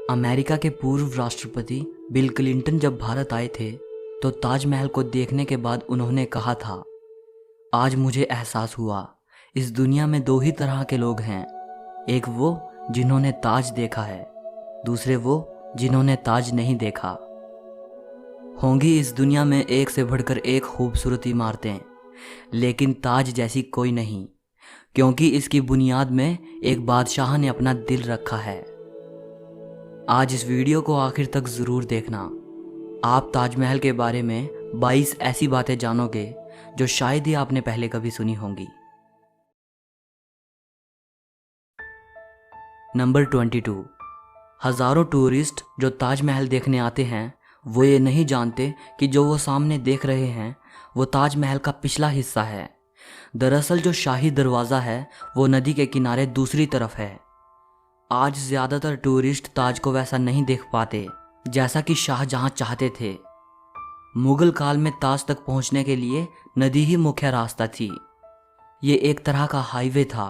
America के पूर्व राष्ट्रपति बिल क्लिंटन जब भारत आए थे तो ताजमहल को देखने के बाद उन्होंने कहा था, आज मुझे एहसास हुआ इस दुनिया में दो ही तरह के लोग हैं, एक वो जिन्होंने ताज देखा है, दूसरे वो जिन्होंने ताज नहीं देखा। होंगी इस दुनिया में एक से बढ़कर एक खूबसूरत इमारतें, लेकिन ताज जैसी कोई नहीं, क्योंकि इसकी बुनियाद में एक बादशाह ने अपना दिल रखा है। आज इस वीडियो को आखिर तक ज़रूर देखना। आप ताजमहल के बारे में 22 ऐसी बातें जानोगे जो शायद ही आपने पहले कभी सुनी होंगी। नंबर 22। हज़ारों टूरिस्ट जो ताजमहल देखने आते हैं वो ये नहीं जानते कि जो वो सामने देख रहे हैं वो ताजमहल का पिछला हिस्सा है। दरअसल जो शाही दरवाज़ा है वो नदी के किनारे दूसरी तरफ है। आज ज़्यादातर टूरिस्ट ताज को वैसा नहीं देख पाते जैसा कि शाहजहां चाहते थे। मुगल काल में ताज तक पहुंचने के लिए नदी ही मुख्य रास्ता थी। ये एक तरह का हाईवे था।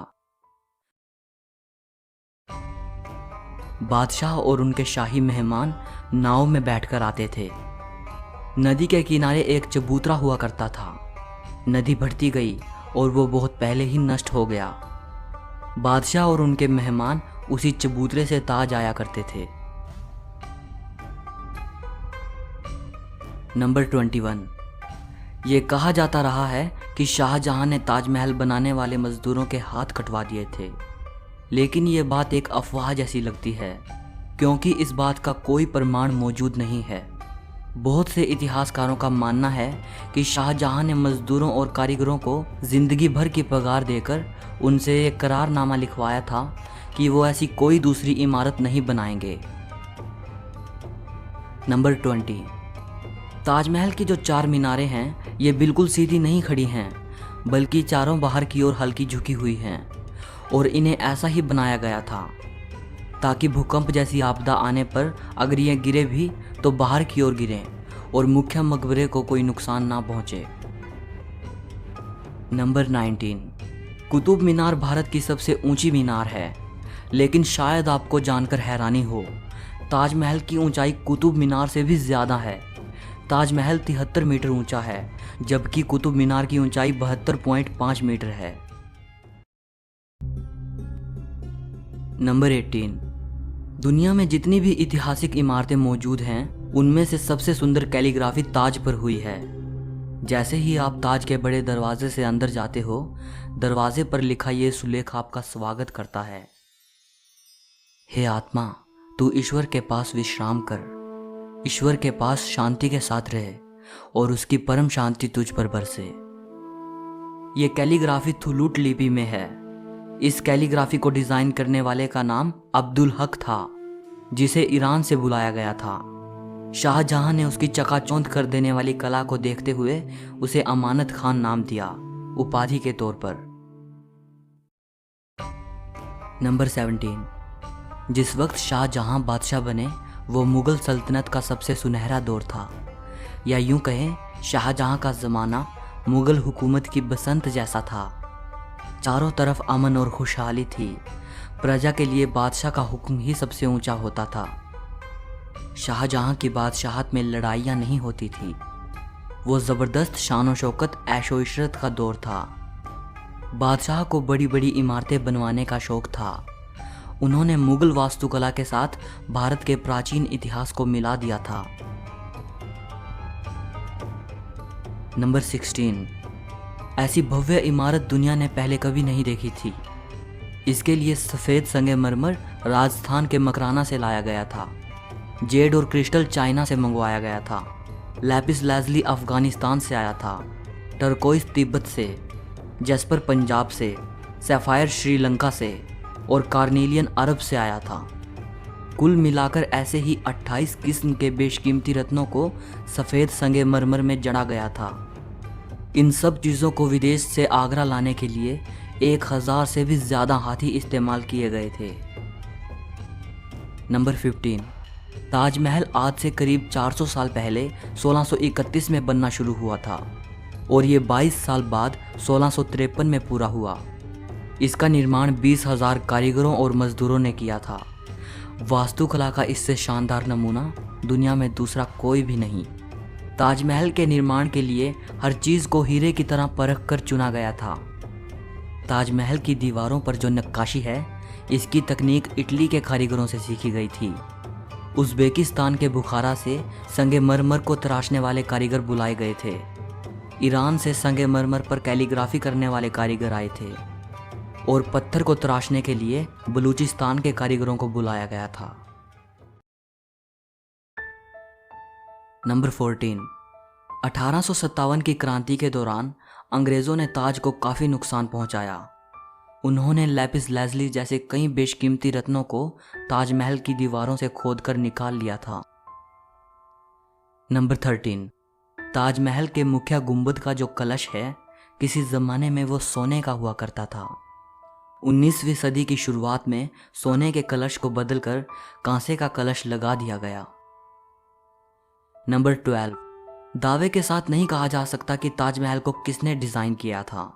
बादशाह और उनके शाही मेहमान नाव में बैठकर आते थे। नदी के किनारे एक चबूतरा हुआ करता था। नदी बढ़ती गई और वो बहुत पहले ही नष्ट हो गया। बादशाह और उनके मेहमान उसी चबूतरे से ताज आया करते थे। नंबर 21। ये कहा जाता रहा है कि शाहजहां ने ताजमहल बनाने वाले मजदूरों के हाथ कटवा दिए थे, लेकिन ये बात एक अफवाह जैसी लगती है क्योंकि इस बात का कोई प्रमाण मौजूद नहीं है। बहुत से इतिहासकारों का मानना है कि शाहजहां ने मजदूरों और कारीगरों को जिंदगी भर की पगार देकर उनसे एक करारनामा लिखवाया था कि वो ऐसी कोई दूसरी इमारत नहीं बनाएंगे। नंबर 20। ताजमहल की जो 4 मीनारें हैं ये बिल्कुल सीधी नहीं खड़ी हैं, बल्कि चारों बाहर की ओर हल्की झुकी हुई हैं और इन्हें ऐसा ही बनाया गया था ताकि भूकंप जैसी आपदा आने पर अगर ये गिरे भी तो बाहर की ओर गिरें और मुख्य मकबरे को कोई नुकसान ना पहुंचे। नंबर 19। कुतुब मीनार भारत की सबसे ऊंची मीनार है, लेकिन शायद आपको जानकर हैरानी हो, ताजमहल की ऊंचाई कुतुब मीनार से भी ज़्यादा है। ताजमहल 73 मीटर ऊंचा है, जबकि कुतुब मीनार की ऊंचाई 72.5 मीटर है। नंबर 18। दुनिया में जितनी भी ऐतिहासिक इमारतें मौजूद हैं उनमें से सबसे सुंदर कैलीग्राफी ताज पर हुई है। जैसे ही आप ताज के बड़े दरवाजे से अंदर जाते हो, दरवाजे पर लिखा ये सुलेख आपका स्वागत करता है। हे आत्मा, तू ईश्वर के पास विश्राम कर, ईश्वर के पास शांति के साथ रहे और उसकी परम शांति तुझ पर बरसे। ये कैलीग्राफी थुलूट लिपि में है। इस कैलीग्राफी को डिज़ाइन करने वाले का नाम अब्दुल हक था, जिसे ईरान से बुलाया गया था। शाहजहां ने उसकी चकाचौंध कर देने वाली कला को देखते हुए उसे अमानत खान नाम दिया, उपाधि के तौर पर। नंबर 17। जिस वक्त शाहजहां बादशाह बने वो मुग़ल सल्तनत का सबसे सुनहरा दौर था, या यूं कहें शाहजहां का ज़माना मुग़ल हुकूमत की बसंत जैसा था। चारों तरफ अमन और खुशहाली थी। प्रजा के लिए बादशाह का हुक्म ही सबसे ऊंचा होता था। शाहजहां की बादशाहत में लड़ाइयाँ नहीं होती थी। वो ज़बरदस्त शान व शौकत ऐशो इशरत का दौर था। बादशाह को बड़ी बड़ी इमारतें बनवाने का शौक़ था। उन्होंने मुग़ल वास्तुकला के साथ भारत के प्राचीन इतिहास को मिला दिया था। नंबर 16। ऐसी भव्य इमारत दुनिया ने पहले कभी नहीं देखी थी। इसके लिए सफ़ेद संगमरमर राजस्थान के मकराना से लाया गया था। जेड और क्रिस्टल चाइना से मंगवाया गया था। लैपिस लाजुली अफ़गानिस्तान से आया था। टर्कोइस तिब्बत से, जैस्पर पंजाब से, सैफायर श्रीलंका से और कार्नेलियन अरब से आया था। कुल मिलाकर ऐसे ही 28 किस्म के बेशकीमती रत्नों को सफ़ेद संगमरमर में जड़ा गया था। इन सब चीज़ों को विदेश से आगरा लाने के लिए 1000 से भी ज़्यादा हाथी इस्तेमाल किए गए थे। नंबर 15। ताजमहल आज से करीब 400 साल पहले 1631 में बनना शुरू हुआ था और ये 22 साल बाद 1653 में पूरा हुआ। इसका निर्माण 20,000 कारीगरों और मजदूरों ने किया था। वास्तुकला का इससे शानदार नमूना दुनिया में दूसरा कोई भी नहीं। ताजमहल के निर्माण के लिए हर चीज़ को हीरे की तरह परख कर चुना गया था। ताजमहल की दीवारों पर जो नक्काशी है, इसकी तकनीक इटली के कारीगरों से सीखी गई थी। उज़्बेकिस्तान के बुखारा से संगमरमर को तराशने वाले कारीगर बुलाए गए थे। ईरान से संगमरमर पर कैलीग्राफी करने वाले कारीगर आए थे और पत्थर को तराशने के लिए बलूचिस्तान के कारीगरों को बुलाया गया था। नंबर 14। 1857 की क्रांति के दौरान अंग्रेज़ों ने ताज को काफ़ी नुकसान पहुंचाया। उन्होंने लैपिस लाज़ुली जैसे कई बेशकीमती रत्नों को ताजमहल की दीवारों से खोदकर निकाल लिया था। नंबर 13। ताजमहल के मुख्य गुंबद का जो कलश है, किसी ज़माने में वो सोने का हुआ करता था। 19वीं सदी की शुरुआत में सोने के कलश को बदलकर कांसे का कलश लगा दिया गया। नंबर 12। दावे के साथ नहीं कहा जा सकता कि ताजमहल को किसने डिज़ाइन किया था,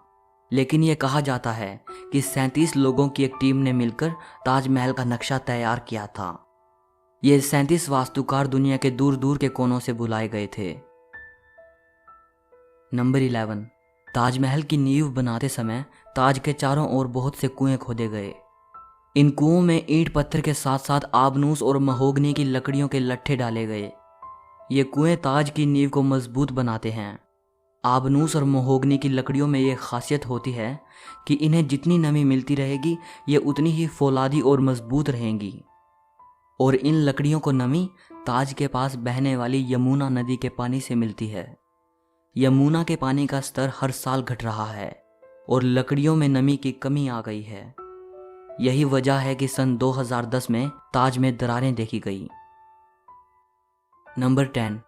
लेकिन यह कहा जाता है कि 37 लोगों की एक टीम ने मिलकर ताजमहल का नक्शा तैयार किया था। ये 37 वास्तुकार दुनिया के दूर दूर के कोनों से बुलाए गए थे। नंबर 11। ताजमहल की नींव बनाते समय ताज के चारों ओर बहुत से कुएं खोदे गए। इन कुओं में ईंट पत्थर के साथ साथ आबनूस और महोगनी की लकड़ियों के लट्ठे डाले गए। ये कुएं ताज की नींव को मजबूत बनाते हैं। आबनूस और महोगनी की लकड़ियों में ये खासियत होती है कि इन्हें जितनी नमी मिलती रहेगी, ये उतनी ही फौलादी और मजबूत रहेंगी। और इन लकड़ियों को नमी ताज के पास बहने वाली यमुना नदी के पानी से मिलती है। यमुना के पानी का स्तर हर साल घट रहा है और लकड़ियों में नमी की कमी आ गई है। यही वजह है कि सन 2010 में ताज में दरारें देखी गई। नंबर 10।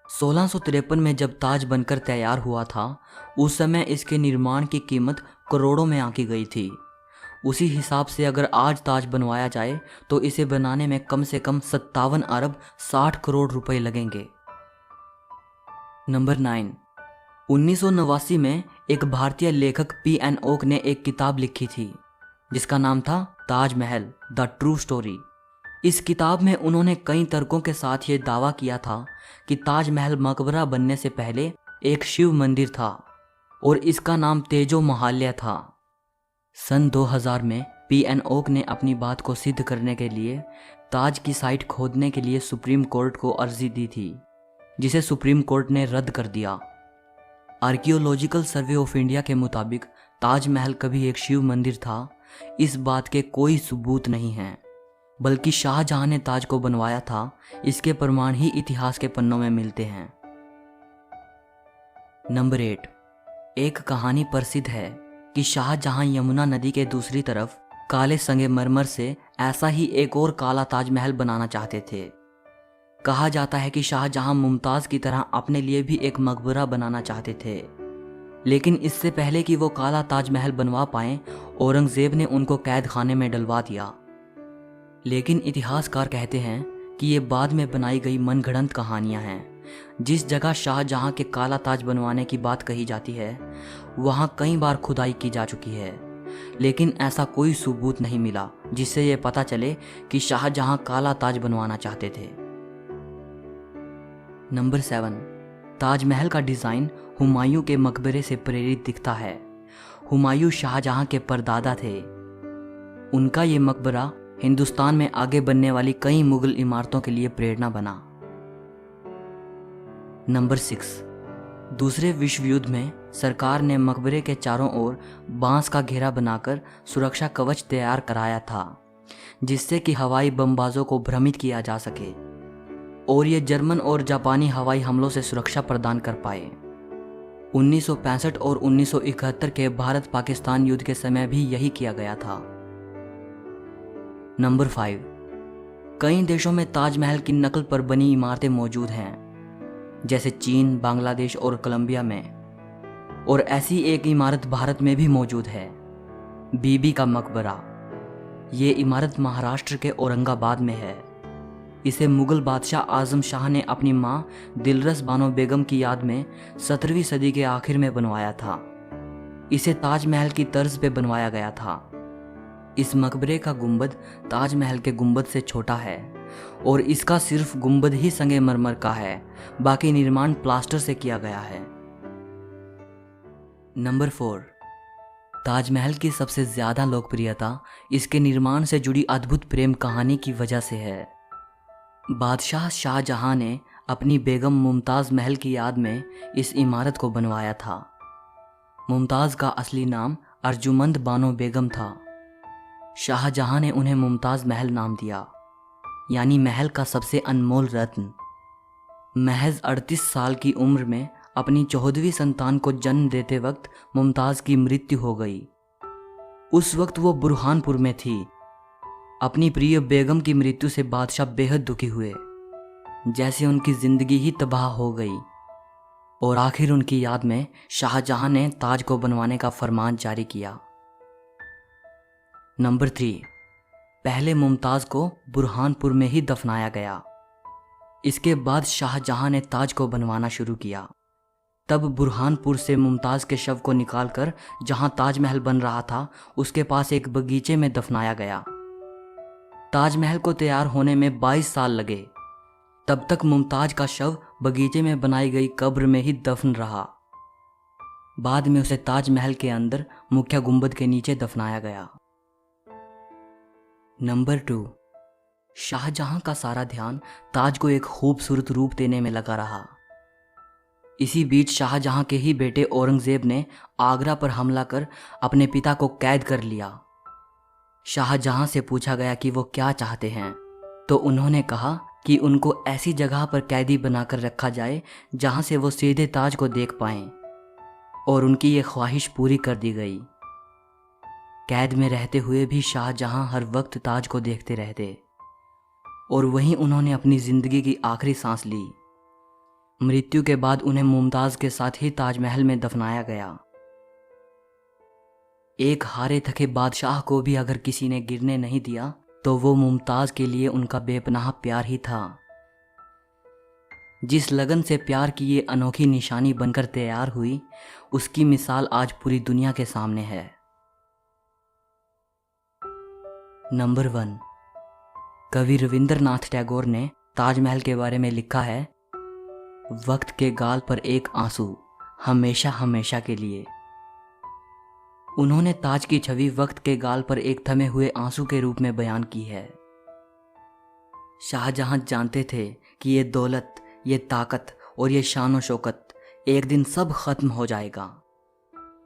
1653 में जब ताज बनकर तैयार हुआ था, उस समय इसके निर्माण की कीमत करोड़ों में आंकी गई थी। उसी हिसाब से अगर आज ताज बनवाया जाए तो इसे बनाने में कम से कम 57 अरब 60 करोड़ रुपए लगेंगे। नंबर 9। 1989 में एक भारतीय लेखक P.N. ओक ने एक किताब लिखी थी जिसका नाम था ताजमहल द ट्रू स्टोरी। इस किताब में उन्होंने कई तर्कों के साथ ये दावा किया था कि ताजमहल मकबरा बनने से पहले एक शिव मंदिर था और इसका नाम तेजो महाल्या था। सन 2000 में P.N. ओक ने अपनी बात को सिद्ध करने के लिए ताज की साइट खोदने के लिए सुप्रीम कोर्ट को अर्जी दी थी, जिसे सुप्रीम कोर्ट ने रद्द कर दिया। आर्कियोलॉजिकल सर्वे ऑफ इंडिया के मुताबिक ताजमहल कभी एक शिव मंदिर था, इस बात के कोई सबूत नहीं हैं, बल्कि शाहजहां ने ताज को बनवाया था, इसके प्रमाण ही इतिहास के पन्नों में मिलते हैं। नंबर 8। एक कहानी प्रसिद्ध है कि शाहजहां यमुना नदी के दूसरी तरफ काले संगमरमर से ऐसा ही एक और काला ताजमहल बनाना चाहते थे। कहा जाता है कि शाहजहां मुमताज़ की तरह अपने लिए भी एक मकबरा बनाना चाहते थे, लेकिन इससे पहले कि वो काला ताजमहल बनवा पाएं, औरंगज़ेब ने उनको कैद खाने में डलवा दिया। लेकिन इतिहासकार कहते हैं कि ये बाद में बनाई गई मनगढ़ंत कहानियां हैं। जिस जगह शाहजहां के काला ताज बनवाने की बात कही जाती है, वहां कई बार खुदाई की जा चुकी है, लेकिन ऐसा कोई सबूत नहीं मिला जिससे ये पता चले कि शाहजहां काला ताज बनवाना चाहते थे। नंबर 7। ताजमहल का डिज़ाइन हुमायूं के मकबरे से प्रेरित दिखता है। हुमायूं शाहजहां के परदादा थे। उनका ये मकबरा हिंदुस्तान में आगे बनने वाली कई मुगल इमारतों के लिए प्रेरणा बना। नंबर 6। दूसरे विश्व युद्ध में सरकार ने मकबरे के चारों ओर बांस का घेरा बनाकर सुरक्षा कवच तैयार कराया था, जिससे कि हवाई बमबाजों को भ्रमित किया जा सके और ये जर्मन और जापानी हवाई हमलों से सुरक्षा प्रदान कर पाए। 1965 और 1971 के भारत पाकिस्तान युद्ध के समय भी यही किया गया था। नंबर 5। कई देशों में ताजमहल की नकल पर बनी इमारतें मौजूद हैं, जैसे चीन, बांग्लादेश और कोलंबिया में, और ऐसी एक इमारत भारत में भी मौजूद है, बीबी का मकबरा। ये इमारत महाराष्ट्र के औरंगाबाद में है। इसे मुगल बादशाह आजम शाह ने अपनी मां दिलरस बानो बेगम की याद में 17वीं सदी के आखिर में बनवाया था। इसे ताजमहल की तर्ज पे बनवाया गया था। इस मकबरे का गुंबद ताजमहल के गुंबद से छोटा है और इसका सिर्फ गुंबद ही संगमरमर का है, बाकी निर्माण प्लास्टर से किया गया है। नंबर 4, ताजमहल की सबसे ज़्यादा लोकप्रियता इसके निर्माण से जुड़ी अद्भुत प्रेम कहानी की वजह से है। बादशाह शाहजहां ने अपनी बेगम मुमताज़ महल की याद में इस इमारत को बनवाया था। मुमताज़ का असली नाम अर्जुमंद बानो बेगम था। शाहजहां ने उन्हें मुमताज़ महल नाम दिया, यानी महल का सबसे अनमोल रत्न। महज 38 साल की उम्र में अपनी 14वीं संतान को जन्म देते वक्त मुमताज़ की मृत्यु हो गई। उस वक्त वो बुरहानपुर में थी। अपनी प्रिय बेगम की मृत्यु से बादशाह बेहद दुखी हुए, जैसे उनकी ज़िंदगी ही तबाह हो गई, और आखिर उनकी याद में शाहजहां ने ताज को बनवाने का फरमान जारी किया। नंबर 3, पहले मुमताज़ को बुरहानपुर में ही दफनाया गया। इसके बाद शाहजहां ने ताज को बनवाना शुरू किया। तब बुरहानपुर से मुमताज़ के शव को निकालकर जहां ताजमहल बन रहा था उसके पास एक बगीचे में दफनाया गया। ताजमहल को तैयार होने में 22 साल लगे। तब तक मुमताज़ का शव बगीचे में बनाई गई कब्र में ही दफन रहा। बाद में उसे ताजमहल के अंदर मुख्य गुंबद के नीचे दफनाया गया। नंबर 2, शाहजहां का सारा ध्यान ताज को एक खूबसूरत रूप देने में लगा रहा। इसी बीच शाहजहां के ही बेटे औरंगजेब ने आगरा पर हमला कर अपने पिता को कैद कर लिया। शाहजहां से पूछा गया कि वो क्या चाहते हैं, तो उन्होंने कहा कि उनको ऐसी जगह पर कैदी बनाकर रखा जाए जहां से वो सीधे ताज को देख पाएं, और उनकी ये ख्वाहिश पूरी कर दी गई। कैद में रहते हुए भी शाहजहां हर वक्त ताज को देखते रहते, और वहीं उन्होंने अपनी ज़िंदगी की आखिरी सांस ली। मृत्यु के बाद उन्हें मुमताज़ के साथ ही ताजमहल में दफनाया गया। एक हारे थके बादशाह को भी अगर किसी ने गिरने नहीं दिया तो वो मुमताज़ के लिए उनका बेपनाह प्यार ही था। जिस लगन से प्यार की ये अनोखी निशानी बनकर तैयार हुई, उसकी मिसाल आज पूरी दुनिया के सामने है। नंबर 1, कवि रविंद्रनाथ टैगोर ने ताजमहल के बारे में लिखा है, वक्त के गाल पर एक आंसू, हमेशा हमेशा के लिए। उन्होंने ताज की छवि वक्त के गाल पर एक थमे हुए आंसू के रूप में बयान की है। शाहजहां जानते थे कि ये दौलत, ये ताकत और ये शान शौकत एक दिन सब खत्म हो जाएगा।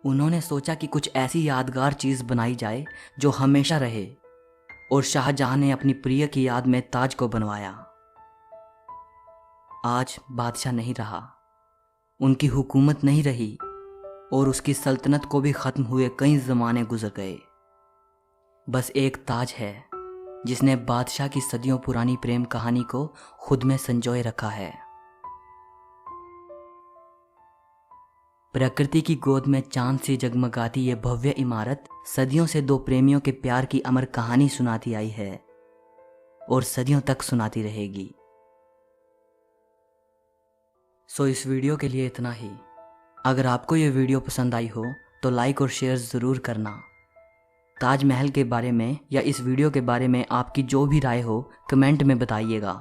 उन्होंने सोचा कि कुछ ऐसी यादगार चीज़ बनाई जाए जो हमेशा रहे, और शाहजहां ने अपनी प्रिय की याद में ताज को बनवाया। आज बादशाह नहीं रहा, उनकी हुकूमत नहीं रही, और उसकी सल्तनत को भी ख़त्म हुए कई ज़माने गुजर गए। बस एक ताज है जिसने बादशाह की सदियों पुरानी प्रेम कहानी को खुद में संजोए रखा है। प्रकृति की गोद में चांद सी जगमगाती ये भव्य इमारत सदियों से दो प्रेमियों के प्यार की अमर कहानी सुनाती आई है और सदियों तक सुनाती रहेगी। सो इस वीडियो के लिए इतना ही। अगर आपको ये वीडियो पसंद आई हो तो लाइक और शेयर ज़रूर करना। ताजमहल के बारे में या इस वीडियो के बारे में आपकी जो भी राय हो कमेंट में बताइएगा।